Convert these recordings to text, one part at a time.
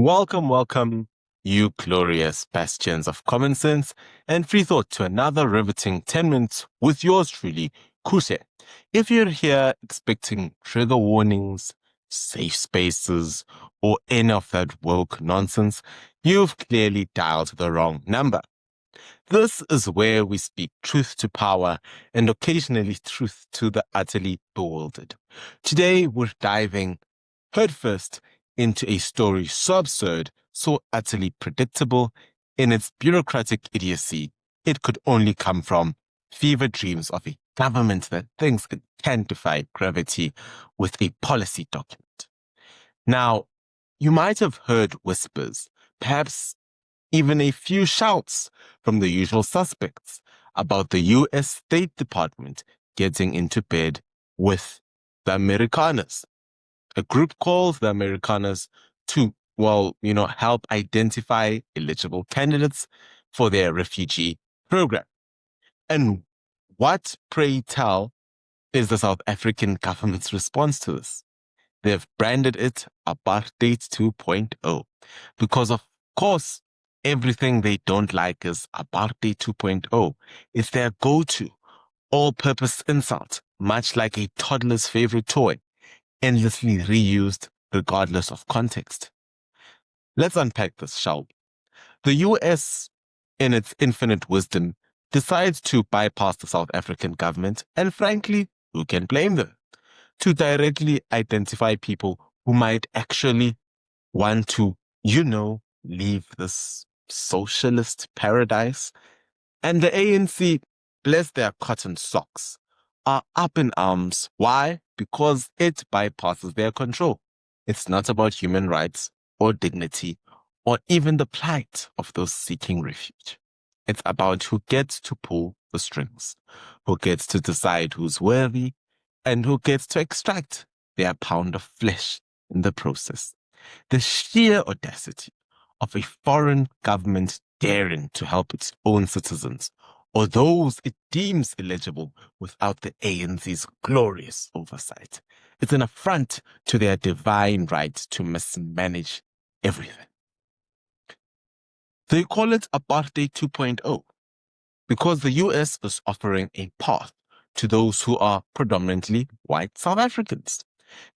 Welcome, you glorious bastions of common sense and free thought to another riveting 10 minutes with yours truly, Kuhle. If you're here expecting trigger warnings, safe spaces, or any of that woke nonsense, you've clearly dialed the wrong number. This is where we speak truth to power and occasionally truth to the utterly bewildered. Today, we're diving headfirst into a story so absurd, so utterly predictable in its bureaucratic idiocy, it could only come from fever dreams of a government that thinks it can defy gravity with a policy document. Now, you might have heard whispers, perhaps even a few shouts from the usual suspects about the US State Department getting into bed with the Amerikaners. A group called the Amerikaners to, help identify eligible candidates for their refugee program. And what, pray tell, is the South African government's response to this? They've branded it Apartheid 2.0 because, of course, everything they don't like is Apartheid 2.0. It's their go-to, all-purpose insult, much like a toddler's favorite toy, endlessly reused regardless of context. Let's unpack this, shall we? The US, in its infinite wisdom, decides to bypass the South African government, and frankly, who can blame them? To directly identify people who might actually want to, leave this socialist paradise. And the ANC, bless their cotton socks, are up in arms. Why? Because it bypasses their control. It's not about human rights or dignity or even the plight of those seeking refuge. It's about who gets to pull the strings, who gets to decide who's worthy, and who gets to extract their pound of flesh in the process. The sheer audacity of a foreign government daring to help its own citizens or those it deems eligible without the ANC's glorious oversight. It's an affront to their divine right to mismanage everything. They call it Apartheid 2.0 because the US is offering a path to those who are predominantly white South Africans.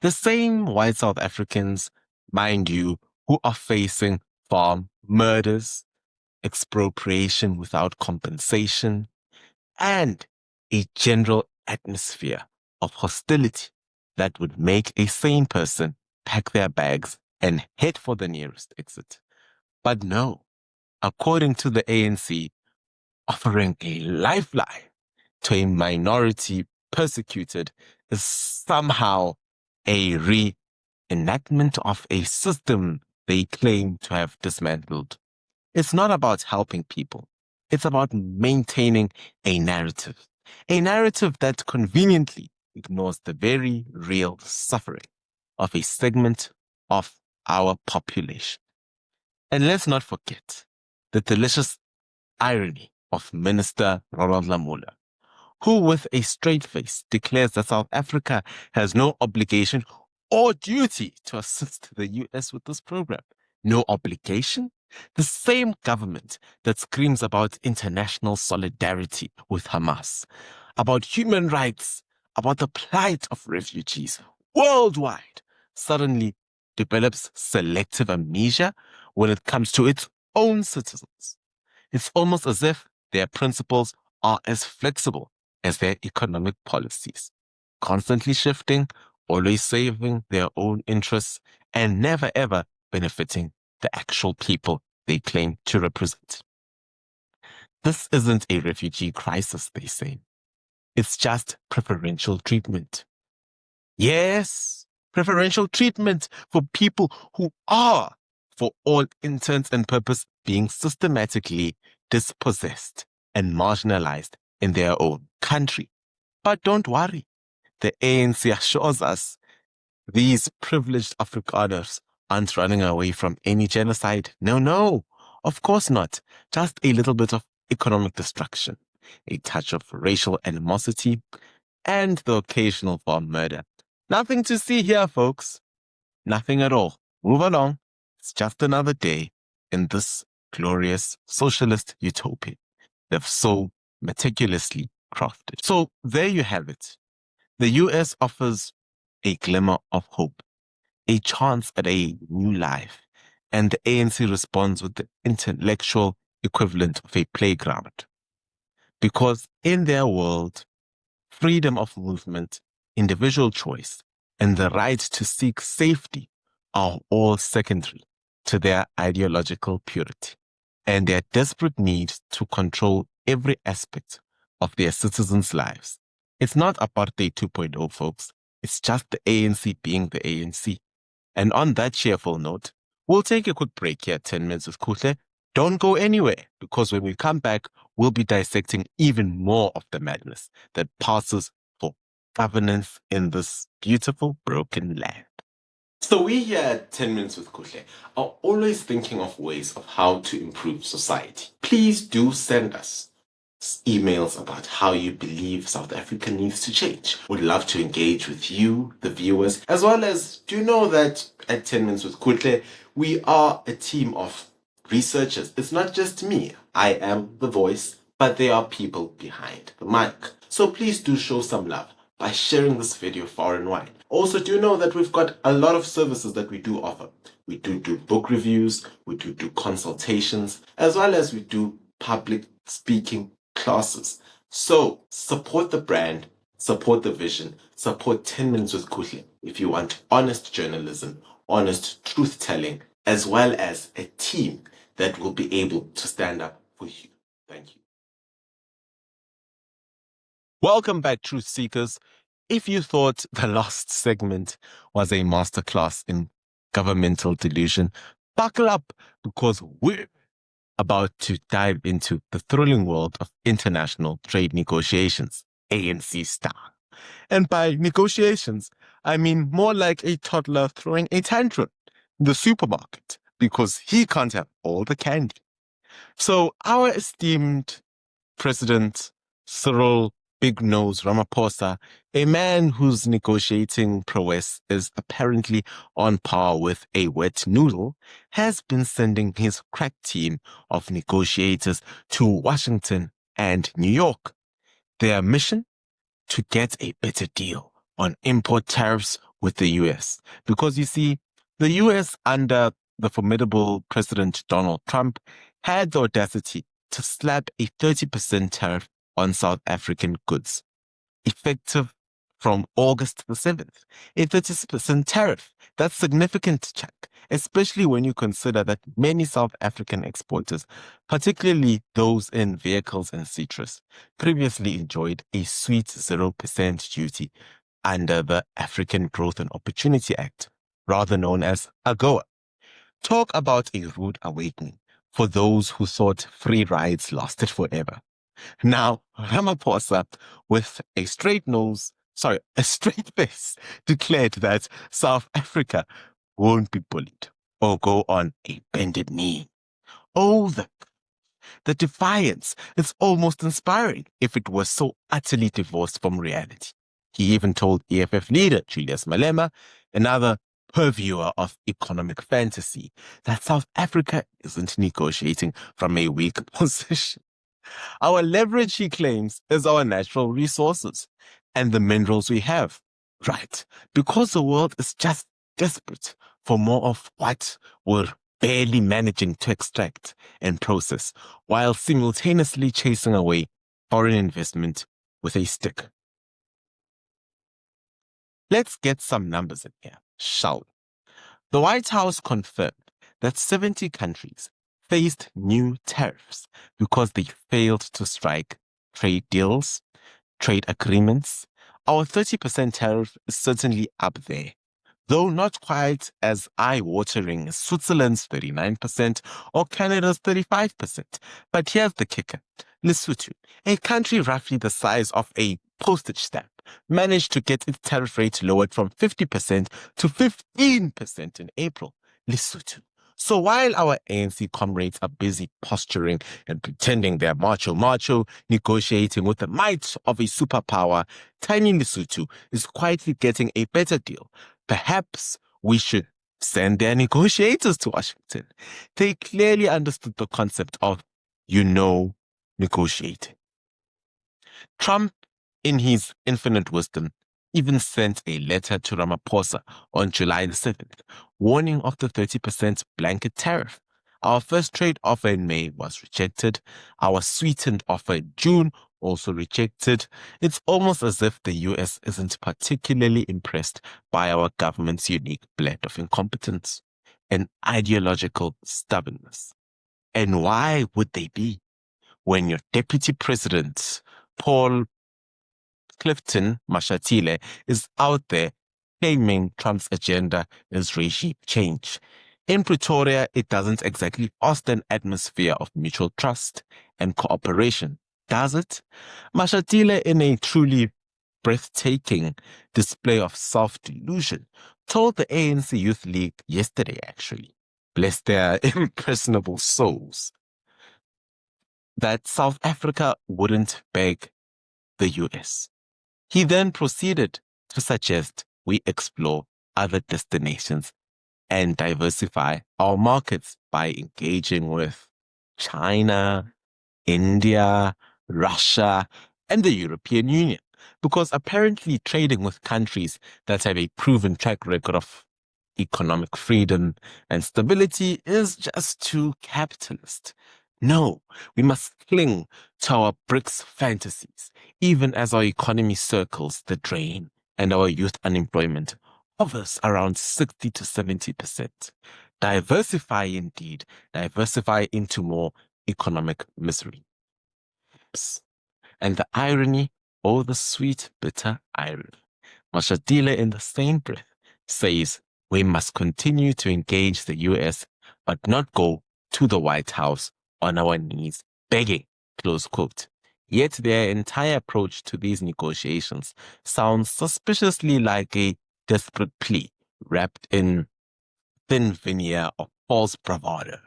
The same white South Africans, mind you, who are facing farm murders, expropriation without compensation, and a general atmosphere of hostility that would make a sane person pack their bags and head for the nearest exit. But no, according to the ANC, offering a lifeline to a minority persecuted is somehow a reenactment of a system they claim to have dismantled. It's not about helping people. It's about maintaining a narrative that conveniently ignores the very real suffering of a segment of our population. And let's not forget the delicious irony of Minister Lamola, who with a straight face declares that South Africa has no obligation or duty to assist the US with this program. No obligation? The same government that screams about international solidarity with Hamas, about human rights, about the plight of refugees worldwide, suddenly develops selective amnesia when it comes to its own citizens. It's almost as if their principles are as flexible as their economic policies, constantly shifting, always saving their own interests, and never ever benefiting the actual people they claim to represent. This isn't a refugee crisis, they say. It's just preferential treatment. Yes, preferential treatment for people who are, for all intents and purpose, being systematically dispossessed and marginalized in their own country. But don't worry, the ANC assures us these privileged Afrikaners aren't running away from any genocide. No, of course not. Just a little bit of economic destruction, a touch of racial animosity, and the occasional farm murder. Nothing to see here, folks. Nothing at all. Move along. It's just another day in this glorious socialist utopia they've so meticulously crafted. So there you have it. The US offers a glimmer of hope, a chance at a new life, and the ANC responds with the intellectual equivalent of a playground. Because in their world, freedom of movement, individual choice, and the right to seek safety are all secondary to their ideological purity and their desperate need to control every aspect of their citizens' lives. It's not Apartheid 2.0, folks. It's just the ANC being the ANC. And on that cheerful note, we'll take a quick break here, 10 minutes with Kuhle. Don't go anywhere, because when we come back, we'll be dissecting even more of the madness that passes for governance in this beautiful, broken land. So we here at 10 Minutes with Kuhle are always thinking of ways of how to improve society. Please do send us emails about how you believe South Africa needs to change. We'd love to engage with you, the viewers, as well as do you know that at 10 Minutes with Kuhle, we are a team of researchers. It's not just me. I am the voice, but there are people behind the mic. So please do show some love by sharing this video far and wide. Also, do you know that we've got a lot of services that we do offer? We do book reviews, we do consultations, as well as we do public speaking classes. So support the brand, support the vision, support 10 Minutes with Kuhle if you want honest journalism, honest truth-telling, as well as a team that will be able to stand up for you. Thank you. Welcome back, truth seekers. If you thought the last segment was a masterclass in governmental delusion, buckle up, because we're about to dive into the thrilling world of international trade negotiations, ANC style. And by negotiations, I mean more like a toddler throwing a tantrum in the supermarket because he can't have all the candy. So our esteemed President Cyril Big Nose Ramaphosa, a man whose negotiating prowess is apparently on par with a wet noodle, has been sending his crack team of negotiators to Washington and New York. Their mission? To get a better deal on import tariffs with the US. Because you see, the US under the formidable President Donald Trump had the audacity to slap a 30% tariff on South African goods, effective from August the 7th. A 30% tariff. That's significant, check, especially when you consider that many South African exporters, particularly those in vehicles and citrus, previously enjoyed a sweet 0% duty under the African Growth and Opportunity Act, rather known as AGOA. Talk about a rude awakening for those who thought free rides lasted forever. Now, Ramaphosa, with a straight face, declared that South Africa won't be bullied or go on a bended knee. Oh, the defiance. It's almost inspiring if it was so utterly divorced from reality. He even told EFF leader Julius Malema, another purveyor of economic fantasy, that South Africa isn't negotiating from a weak position. Our leverage, he claims, is our natural resources and the minerals we have. Right, because the world is just desperate for more of what we're barely managing to extract and process, while simultaneously chasing away foreign investment with a stick. Let's get some numbers in here, shall we? The White House confirmed that 70 countries faced new tariffs because they failed to strike trade deals, trade agreements. Our 30% tariff is certainly up there, though not quite as eye-watering as Switzerland's 39% or Canada's 35%. But here's the kicker. Lesotho, a country roughly the size of a postage stamp, managed to get its tariff rate lowered from 50% to 15% in April. Lesotho. So while our ANC comrades are busy posturing and pretending they're macho, negotiating with the might of a superpower, tiny Lesotho is quietly getting a better deal. Perhaps we should send their negotiators to Washington. They clearly understood the concept of, negotiating. Trump, in his infinite wisdom, even sent a letter to Ramaphosa on July the 7th, warning of the 30% blanket tariff. Our first trade offer in May was rejected. Our sweetened offer in June also rejected. It's almost as if the US isn't particularly impressed by our government's unique blend of incompetence and ideological stubbornness. And why would they be? When your deputy president, Paul Clifton Mashatile, is out there claiming Trump's agenda is regime change. In Pretoria, it doesn't exactly foster an atmosphere of mutual trust and cooperation, does it? Mashatile, in a truly breathtaking display of self-delusion, told the ANC Youth League yesterday, actually, bless their impressionable souls, that South Africa wouldn't beg the US. He then proceeded to suggest we explore other destinations and diversify our markets by engaging with China, India, Russia, and the European Union. Because apparently trading with countries that have a proven track record of economic freedom and stability is just too capitalist. No, we must cling to our BRICS fantasies, even as our economy circles the drain and our youth unemployment hovers around 60 to 70%. Diversify indeed, diversify into more economic misery. And the irony, oh, the sweet, bitter irony. Mashatile, in the same breath, says we must continue to engage the US, but not go to the White House on our knees begging, close quote. Yet their entire approach to these negotiations sounds suspiciously like a desperate plea wrapped in thin veneer of false bravado.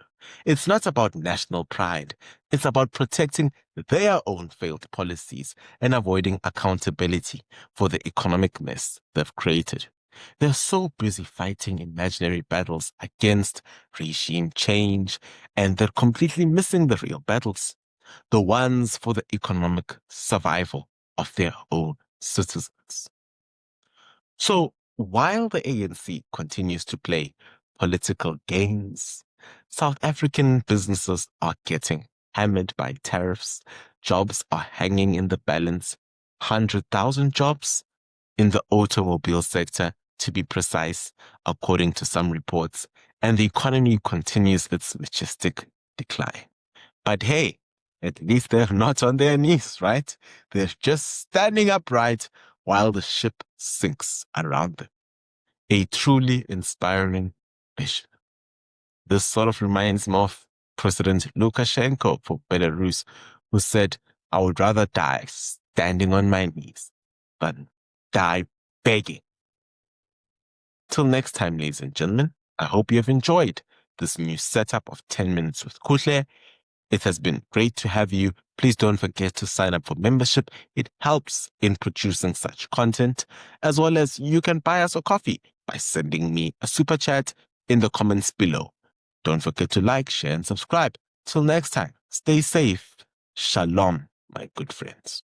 It's not about national pride. It's about protecting their own failed policies and avoiding accountability for the economic mess they've created. They're so busy fighting imaginary battles against regime change, and they're completely missing the real battles, the ones for the economic survival of their own citizens. So while the ANC continues to play political games, South African businesses are getting hammered by tariffs. Jobs are hanging in the balance. 100,000 jobs in the automobile sector, to be precise, according to some reports. And the economy continues its majestic decline. But hey, at least they're not on their knees, right? They're just standing upright while the ship sinks around them. A truly inspiring vision. This sort of reminds me of President Lukashenko for Belarus, who said, I would rather die standing on my knees than die begging. Till next time, ladies and gentlemen, I hope you have enjoyed this new setup of 10 Minutes with Kuhle. It has been great to have you. Please don't forget to sign up for membership. It helps in producing such content, as well as you can buy us a coffee by sending me a super chat in the comments below. Don't forget to like, share, and subscribe. Till next time, stay safe. Shalom, my good friends.